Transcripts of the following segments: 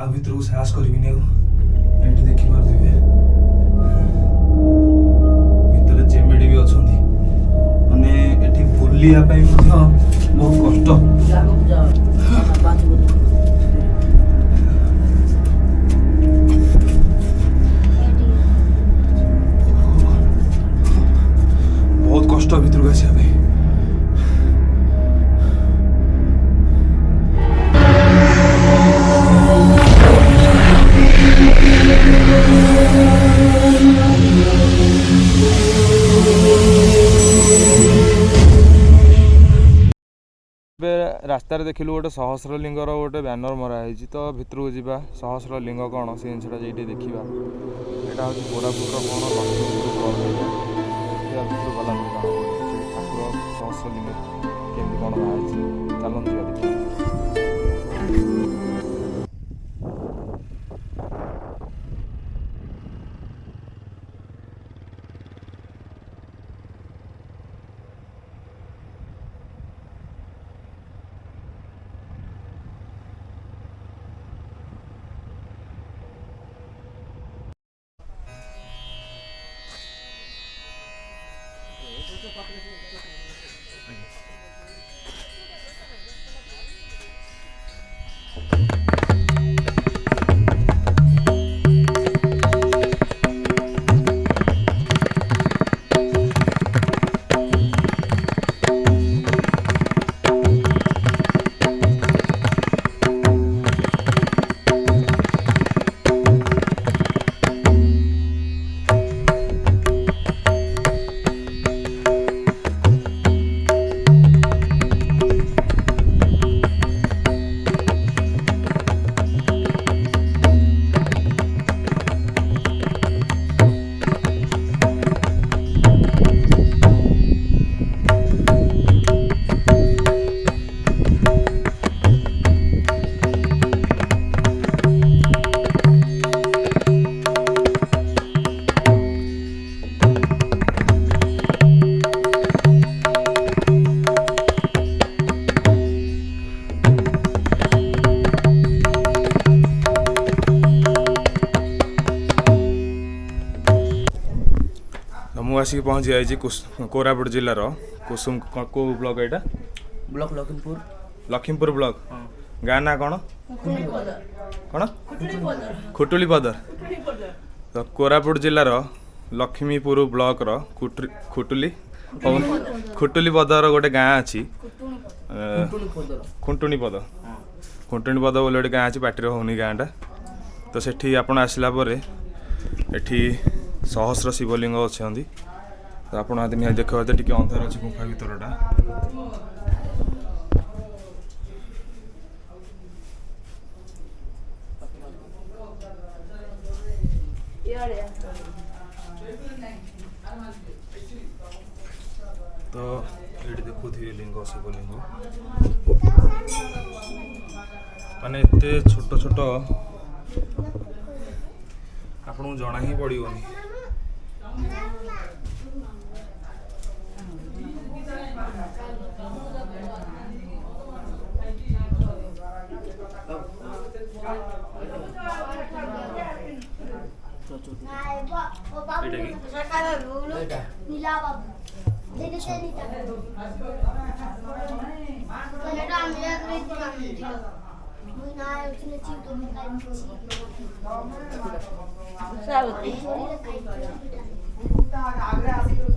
आ भितर को साहस करबिनी आउट देखी पारे भितर चेमेड़ी भी अच्छा माने एठी बुलिया बहुत कष्ट बहुत कष्ट भितर आसिया रास्तार देखिलु गोटे सहस्र लिंगर गोटे बैनर मराई तो भितर को जावा सहस्र लिंग कौन से जिनसा देखा यहाँ हूँ कोरापुट कौन भितर गला ठाकुर सहस्र लिंग केमती कौन बाहर चलन जा देखिए आसिक पहुँची जाइए कोरापुट जिलार कुसुम को ब्लॉक यहाँ ब्लॉक लखीमपुर ब्लॉक गाँ ना कौन कौन खुटुली पदर तो कोरापुट जिलार लक्ष्मीपुर ब्लॉक रो खुटुली पदर गोटे गाँ अच्छी खुंटुणी पद बोले गोटे गाँ अच्छी पार्टी होनी गाँटा तो सेठी आपण आसला एठी सहस्र शिवलिंग अच्छा तो आप निहाती देखा टी अंधार अच्छे गुंफा भितरटा तो ये देखुए लिंग शिवलिंग माने एते छोट छोट आपको जना ही पड़ोनी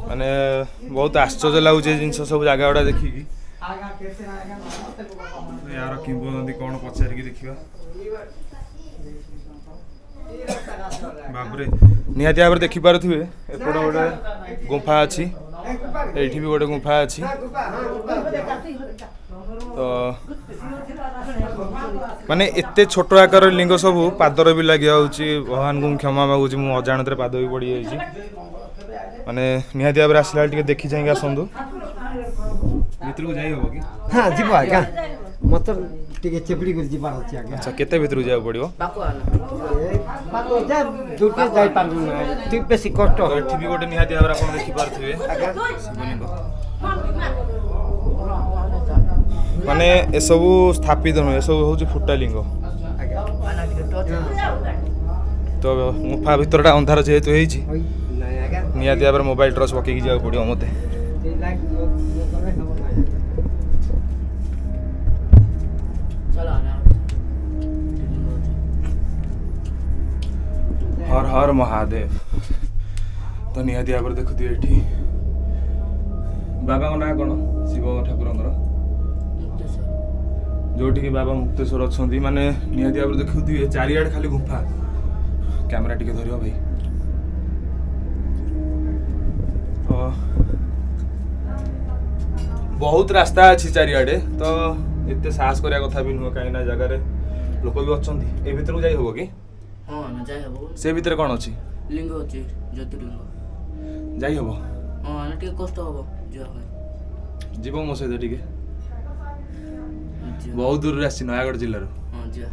माने बहुत आश्चर्य लगुचे जिन सब जगह गुड़ा देखिकी यार किंवदंती कौन पचारिकी देखा बाबरे निहाती भाव देखिपे एपट गोटे गुंफा अच्छी ये भी गोटे गुंफा अच्छी तो माने एते छोट आकार लिंग सब पादर भी लगे भगवान को क्षमा मागुची मु अजाणत पाद भी पड़ी जाइए माने निहाती भाव आसला देखी चाहिए आसतु भितर को जाई हो कि हाँ जीव आज्ञा मत टिके चेपड़ी कर जीवार अछि आज्ञा अच्छा केते भितर जाय पड़ियो बाको जा दुटे जाई पारु ना ठीक बेसी कष्ट एठी भी गोटे निहाती भाव आपण देखि पारथिबे शिवलिंग माने ए सब स्थापित न ए सब होची फुटा लिंग तो गुफा भितरटा अंधार जेहेतु होईछि ওই নাই আগে निहाती भाव मोबाइल टॉर्च पकईकि जाओ पड़ो मते এই লাইট করে সব নাই हर हर महादेव तो निहाती भाव देखुथिबे एठी बाबा ना कौन शिव ठाकुर जोटि कि बाबा मुक्तेश्वर अच्छा माने निहाती भाव देखुथिबे चारिआड खाली गुफा कैमरा टिके धरियो भाई तो बहुत रास्ता अच्छी चारिआडे तो एते साहस करिया कथा भी नुह कहीं ना जगह लोक भी अच्छा ए भीतर को जाई हबो कि हाँ ना जाए हबो से भीतर कौन अच्छी लिंग अच्छी ज्योतिर्लिंग जाई हबो हाँ ना टिके कष्ट हबो जा जीव मो सहित टिके बहुत दूर आसी नयागढ़ जिल्लार हाँ जा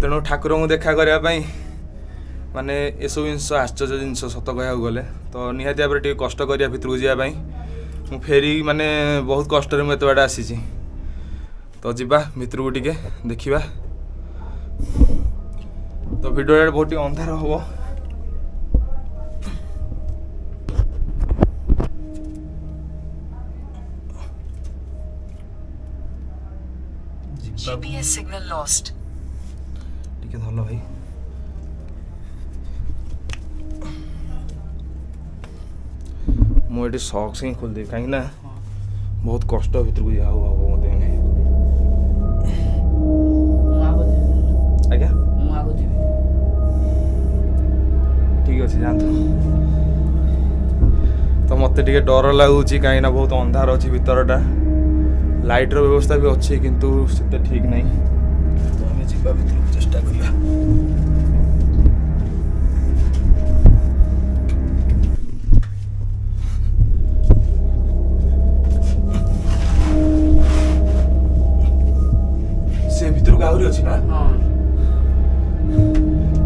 तेणु ठाकुर को देखा करने माने एसबू जिन आश्चर्य जिन सत कह गले तो निहाती भाव टे कष्ट करिया भितर को जावाई मु फेरी माने बहुत कष्ट में एत बाटे आसी तो जीवा भितर को टिके देखा तो भिडियो बहुत अंधार हम GPS signal lost. टिके धल भाई मुझे सक्स ही खोल दे कहीं ना बहुत कष्ट भीतर को जाओ हम मत आज्ञा ठीक अच्छे जानते तो मत टे डर लगुच कहीं बहुत अंधार अच्छी भितरटा लाइटर व्यवस्था भी अच्छी किंतु से ठीक नहीं तो आम जा भर चेष्टा करिया से भीतर को आहरी अच्छी ना हाँ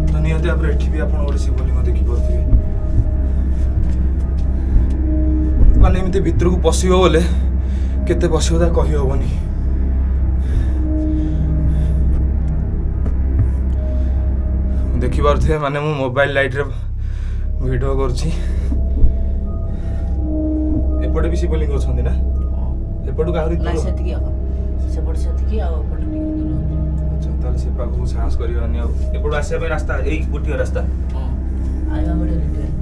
तो निहाती भाव एठी भी आप शिवलिंग देखिपे माने एमती भीतर को पशिब बोले केते पशिब ता कहि होबनी देखि पारथे माने मु मोबाइल लाइट रे वीडियो करछि एपटे भी शिवलिंग अछंदी ना एपटे को आहरी ना सेतिकी अपन सेपट सेतिकी आ अपन टिके दूर अच्छा ताले से पाखु साहस करिवानी आ एपटे आसे पे रास्ता एई गोटिया रास्ता हाँ आइबा बडे रिटे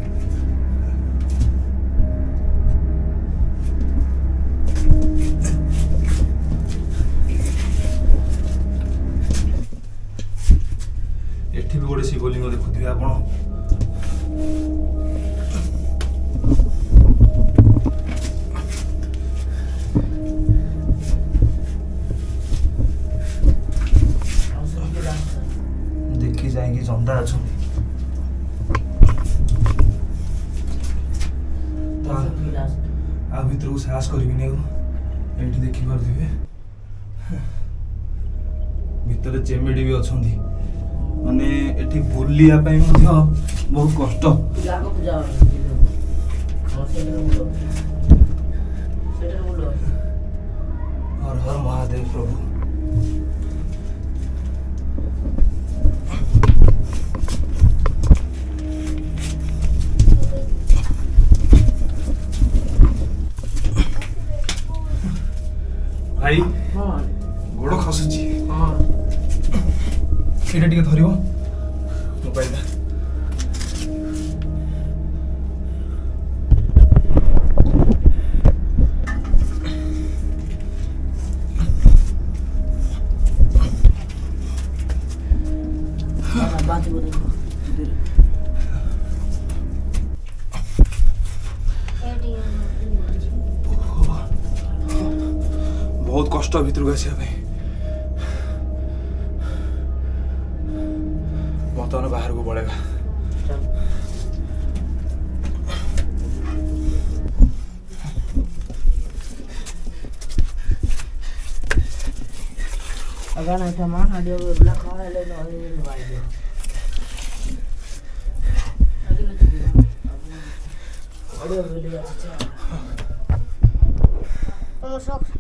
एठी भी गोटे शिवलिंग देखुथिबे आपण देखी जाएंगे जंदा अच्छा आ भीतर को साहस करिबिनी एठी देखि पारथिबे भीतर चेमेडी भी अछंती माने एठी बुलिया पई मध्य बहुत कष्ट जागो पूजा हाँ सेटर बोलो हर हर महादेव प्रभु भाई हाँ गोड़ खसुची हाँ एटा टिके धरिबो मोबाइल बात बोलो बहुत कष्ट भीतर को आसिया बर्तमान बाहर को पड़ेगा अगर नहीं था मां आडियो ब्लॉक खा ले नो भाई दे अगर नहीं ऑडियो वीडियो अच्छा ओ सॉक्स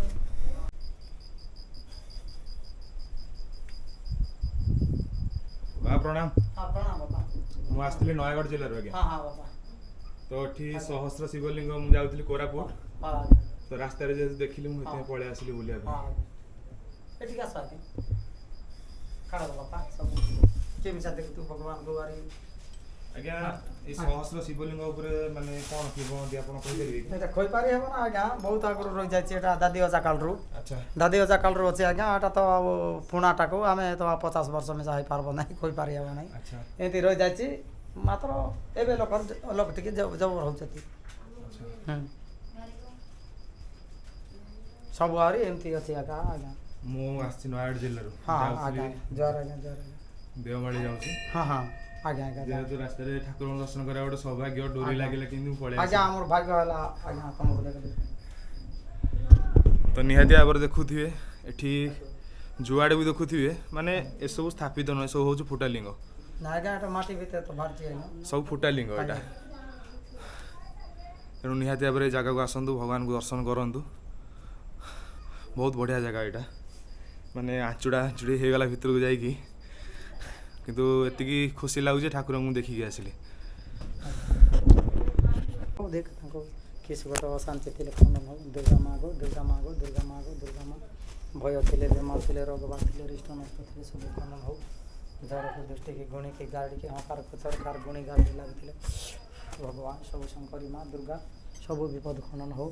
प्रणाम हाँ प्रणाम बापा ମୁଁ ଆସିଥିଲି ନୟାଗଡ଼ ଜିଲ୍ଲାରୁ ଆଜ୍ଞା हाँ हाँ बापा ତ ଏଠି ସହସ୍ର ଶିବଲିଙ୍ଗ ମୁଁ ଯାଉଥିଲି କୋରାପୁଟ हाँ ତ ରାସ୍ତାରେ ଯେହେତୁ ଦେଖିଲି ମୁଁ ସେଥିପାଇଁ ପଳେଇ ଆସିଲି ବୁଲିବା ପାଇଁ हाँ ଏଠିକି ଆସ ଆଜ୍ଞା କାଢ଼ ବାପା ସବୁ କେମିତି ଦେଖୁ ତୁ ଭଗବାନ ଦୁଆରେ ଆଜ୍ଞା এই ସହସ୍ର ଶିବଲିଙ୍ଗ ଉପରେ ମାନେ କ'ଣ ଥିବ ଯଦି ଆପଣ କହିପାରିବେ କି? এটা କହିପାରି ହେବ ନା ଆଜ୍ଞା ବହୁତ ଆଗରୁ ରହିଯାଇଛି ଏଇଟା ଦାଦି ଅଜା କାଳରୁ ଆଚ୍ଛା ଦାଦି ଅଜା କାଳରୁ ଅଛି ଆଜ୍ଞା ଏଇଟା ତ ଆଉ ପୁଣାଟାକୁ ଆମେ ତ 50 ବର୍ଷ ମିଶା ହେଇପାରିବ ନାହିଁ କହିପାରି ହେବ ନାହିଁ ଆଚ୍ଛା ଏମିତି ରହିଯାଇଛି ମାତ୍ର ଏବେ ଲୋକ ଟିକେ ଜବ ରହୁଛନ୍ତି ଆଚ୍ଛା ସବୁ ଆହୁରି ଏମିତି ଅଛି ଆଜ୍ଞା ଆଜ୍ଞା ମୁଁ ଆସିଛି ନୟାଗଡ଼ ଜିଲ୍ଲାରୁ ହଁ ଯାଉଥିଲି ଆଜ୍ଞା ଜୁହାର ଆଜ୍ଞା ଜୁହାର ଦେଓମାଳି ଯାଉଛି ହଁ ହଁ ଆଜ୍ଞା ଆଜ୍ଞା ଯେହେତୁ ରାସ୍ତାରେ ଠାକୁରଙ୍କ ଦର୍ଶନ କରିବା ଗୋଟେ ସୌଭାଗ୍ୟ ଡୋରି ଲାଗିଲା କିନ୍ତୁ ମୁଁ ପଳେଇ ଆଜ୍ଞା ଆସିଲି ଆମର ଭାଗ୍ୟ ହେଲା ଆଜ୍ଞା ତମକୁ ଦେଖିଲି ତ ନିହାତି ଭାବରେ ଦେଖୁଥିବେ ଏଠି ଯୁଆଡ଼େ ବି ଦେଖୁଥିବେ ମାନେ ଏସବୁ ସ୍ଥାପିତ ନୁହେଁ ଏସବୁ ହେଉଛି ଫୁଟାଲିଙ୍ଗ ନା ଆଜ୍ଞା ଏଟା ମାଟି ଭିତରେ ତ ବାହାରିଛି ଆଜ୍ଞା ସବୁ ଫୁଟାଲିଙ୍ଗ ଏଇଟା ତେଣୁ ନିହାତି ଭାବରେ ଏ ଜାଗାକୁ ଆସନ୍ତୁ ଭଗବାନଙ୍କୁ ଦର୍ଶନ କରନ୍ତୁ ବହୁତ ବଢ଼ିଆ ଜାଗା ଏଇଟା ମାନେ ଆଞ୍ଚୁଡ଼ା ଆଞ୍ଚୁଡ଼ି ହେଇଗଲା ଭିତରକୁ ଯାଇକି କିନ୍ତୁ ଏତିକି ଖୁସି ଲାଗୁଛି ଠାକୁରଙ୍କୁ ଦେଖିକି ଆସିଲି देख ताको किस गोटे अशांति थे खंडन हो दुर्गा माँ गो दुर्गा माँ गो दुर्गा माँ गो दुर्गा माँ भय थे बेमार थे रोगबाग थे रिष्ट नष्ट थे सब खंडन हो जड़ को दृष्टि की गुणी की गाड़ी के हकार सरकार गुणी गाड़ी लगे भगवान सब शंकरी माँ दुर्गा सब विपद खंडन हो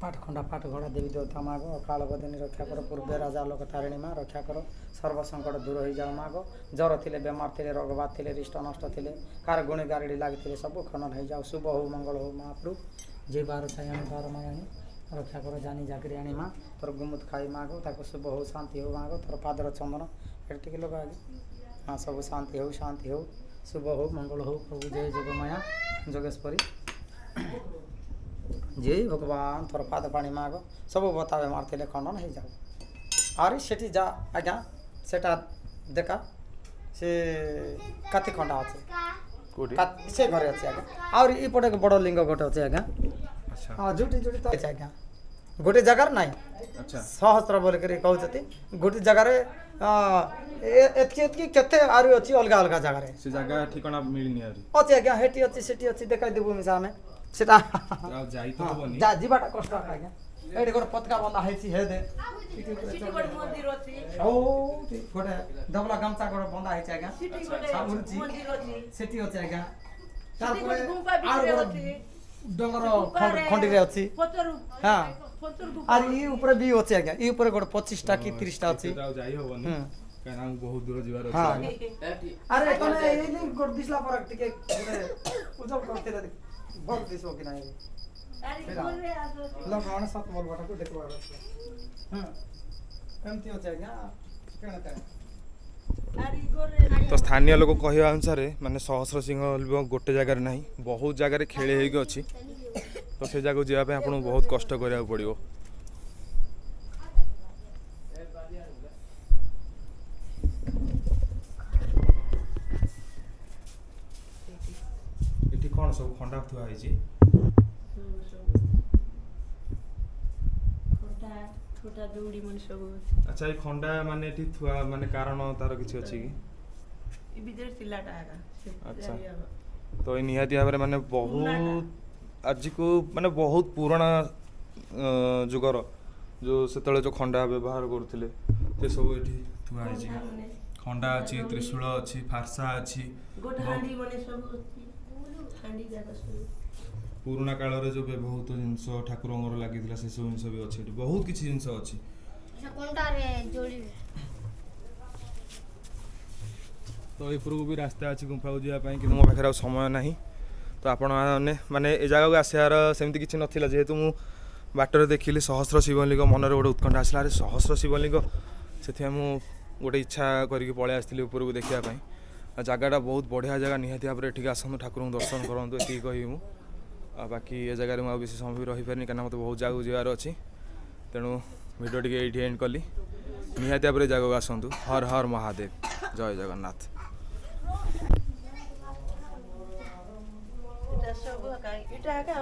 पाठ खंडा पाठ घोड़ा देवी देवता माँ गो अकाल बदिनी रक्षा कर पूर्वे राजा लोक तारिणी माँ रक्षा कर सर्वसंकट दूर हो जाओ माँ गो जर थे बेमार थे रोगबाद थे रिष्ट नष्ट थे कार गुणी गाड़ी लगे सब खनन हो जाओ शुभ हो मंगल हो महाप्रभु जे बार छायाणी बार मायाणी रक्षा कर जानी जाकरी आनी माँ तोर गुमुत खाई माँ गो ताको शुभ हो शांति हो माँ गो तोर पादर चंदन एटिक लोग आगे हाँ सब शांति हो शुभ हो मंगल हो प्रभु जय जोग माया जोगेश्वरी जय भगवान तोर पाद पानी माग सब बतावे मारते खंडन हो जाओ आरे सेठी जा आज्ञा सेटा देखा से काती खंडा अच्छे से घरे अच्छे आज्ञा और इपटे बड़ लिंग गोटे अच्छे आज्ञा अच्छा हाँ जुटी जुटी तो आज्ञा गोटे जगार नाई अच्छा सहस्र बोलिक कहते गोटे जगार एतकी केते आरु अच्छी अलग अलग जगार से जगह ठिकाना मिलनी आरी अच्छे आज्ञा हेटी अच्छी सेठी अच्छी देखाई देबू मिसा आमे सेटा যাই তো হবনি যা ଯିବାଟା କଷ୍ଟ ଆଜ୍ଞା ଏଇଠି ଗୋଟେ ପତକା ବନ୍ଧା ହେଇଛି ହେ ଦେ ଓ ଗୋଟେ ଧବଲା ଗାମଛା ଗୋଟେ ବନ୍ଧା ହେଇଛି ଆଜ୍ଞା ସେଠି ଅଛି ଆଜ୍ଞା ତାପରେ ଆଉ ଗୋଟେ ଡଙ୍ଗର ଖଣ୍ଡିରେ ଅଛି ହଁ আর ই উপরে বি আছে আজ্ঞা ই উপরে গোটে 25টা কি 30টা আছে তাও যাই হবনি কারণ আমি বহুত দূর যাবার আছে হ্যাঁ আরে কোনে এই লিঙ্ক করে দিছলা পর টিকে গোটে উজল করতে রে বল দিছো কি নাই লোক মানে সাত বল বাটাକୁ দেখবার আছে এমতি আছে আজ্ঞা কেনে তে ତ ସ୍ଥାନୀୟ ଲୋକ କହିବା ଅନୁସାରେ ମାନେ ସହସ୍ର ସିଂହ ଗୋଟେ ଜାଗାରେ ନାହିଁ ବହୁତ ଜାଗାରେ ଖେଳି ହେଇକି ଅଛି ତ ସେ ଜାଗାକୁ ଯିବା ପାଇଁ ଆପଣଙ୍କୁ ବହୁତ କଷ୍ଟ କରିବାକୁ ପଡ଼ିବ ଏଠି କ'ଣ ସବୁ ଖଣ୍ଡା ଥୁଆ ହେଇଛି ଆଚ୍ଛା ଏଇ ଖଣ୍ଡା ମାନେ ଏଠି ଥୁଆ ମାନେ କାରଣ ତାର କିଛି ଅଛି କି ଆଚ୍ଛା ତ ଏଇ ନିହାତି ଭାବରେ ମାନେ ବହୁତ ଆଜିକୁ ମାନେ ବହୁତ ପୁରୁଣା ଯୁଗର ଯେଉଁ ସେତେବେଳେ ଯେଉଁ ଖଣ୍ଡା ବ୍ୟବହାର କରୁଥିଲେ ସେସବୁ ଏଠି ଥୁଆ ହେଇଛି ଖଣ୍ଡା ଅଛି ତ୍ରିଶୂଳ ଅଛି ଫାର୍ସା ଅଛି ପୁରୁଣା କାଳରେ ଯେଉଁ ବ୍ୟବହୃତ ଜିନିଷ ଠାକୁରଙ୍କର ଲାଗିଥିଲା ସେସବୁ ଜିନିଷ ବି ଅଛି ଏଠି ବହୁତ କିଛି ଜିନିଷ ଅଛି ତ ଏପରକୁ ବି ରାସ୍ତା ଅଛି ଗୁମ୍ଫାକୁ ଯିବା ପାଇଁ କିନ୍ତୁ ମୋ ପାଖରେ ଆଉ ସମୟ ନାହିଁ ତ ଆପଣମାନେ ମାନେ ଏ ଜାଗାକୁ ଆସିବାର ସେମିତି କିଛି ନଥିଲା ଯେହେତୁ ମୁଁ ବାଟରେ ଦେଖିଲି ସହସ୍ର ଶିବଲିଙ୍ଗ ମନରେ ଗୋଟେ ଉତ୍କଣ୍ଠା ଆସିଲା ଆରେ ସହସ୍ର ଶିବଲିଙ୍ଗ ସେଥିପାଇଁ ମୁଁ ଗୋଟେ ଇଚ୍ଛା କରିକି ପଳେଇ ଆସିଥିଲି ଉପରକୁ ଦେଖିବା ପାଇଁ ଆଉ ଜାଗାଟା ବହୁତ ବଢ଼ିଆ ଜାଗା ନିହାତି ଭାବରେ ଏଠିକି ଆସନ୍ତୁ ଠାକୁରଙ୍କୁ ଦର୍ଶନ କରନ୍ତୁ ଏତିକି କହିବି ମୁଁ ଆଉ ବାକି ଏ ଜାଗାରେ ମୁଁ ଆଉ ବେଶୀ ସମୟ ବି ରହିପାରିନି କାରଣ ମୋତେ ବହୁତ ଜାଗାକୁ ଯିବାର ଅଛି ତେଣୁ ଭିଡ଼ିଓ ଟିକେ ଏଇଠି ଏଣ୍ଡ କଲି ନିହାତି ଭାବରେ ଏ ଜାଗାକୁ ଆସନ୍ତୁ ହର ହର ମହାଦେବ ଜୟ Jagannath Ita sobo ka ita ka